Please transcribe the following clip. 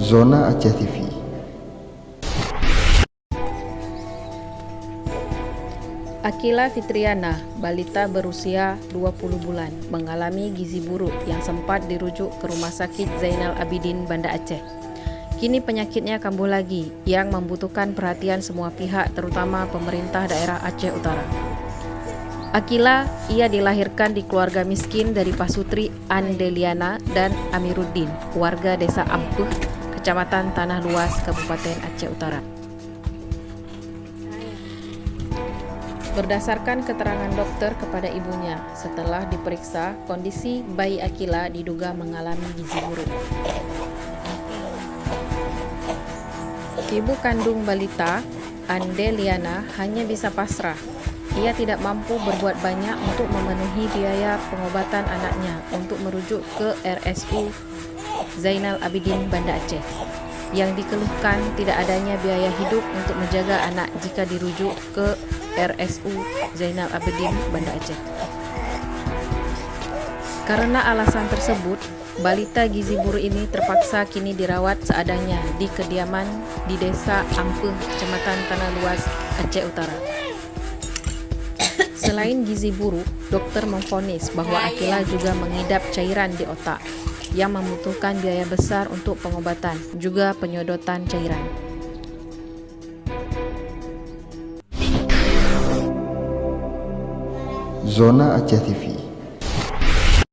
Zona Aceh TV. Akila Fitriana, balita berusia 20 bulan, mengalami gizi buruk yang sempat dirujuk ke Rumah Sakit Zainal Abidin, Banda Aceh. Kini penyakitnya kambuh lagi yang membutuhkan perhatian semua pihak, terutama pemerintah daerah Aceh Utara. Akila, ia dilahirkan di keluarga miskin dari Pasutri Andeliana dan Amiruddin, warga desa Ampuh, Kecamatan Tanah Luas, Kabupaten Aceh Utara. Berdasarkan keterangan dokter kepada ibunya, setelah diperiksa, kondisi bayi Akila diduga mengalami gizi buruk. Ibu kandung balita, Andeliana, hanya bisa pasrah. Ia tidak mampu berbuat banyak untuk memenuhi biaya pengobatan anaknya untuk merujuk ke RSU Zainal Abidin, Banda Aceh. Yang dikeluhkan tidak adanya biaya hidup untuk menjaga anak jika dirujuk ke RSU Zainal Abidin, Banda Aceh. Karena alasan tersebut, balita gizi buruk ini terpaksa kini dirawat seadanya di kediaman di Desa Ampuh, Kecamatan Tanah Luas, Aceh Utara. Selain gizi buruk, dokter memvonis bahwa Akila juga mengidap cairan di otak yang membutuhkan biaya besar untuk pengobatan, juga penyedotan cairan. Zona Aceh TV.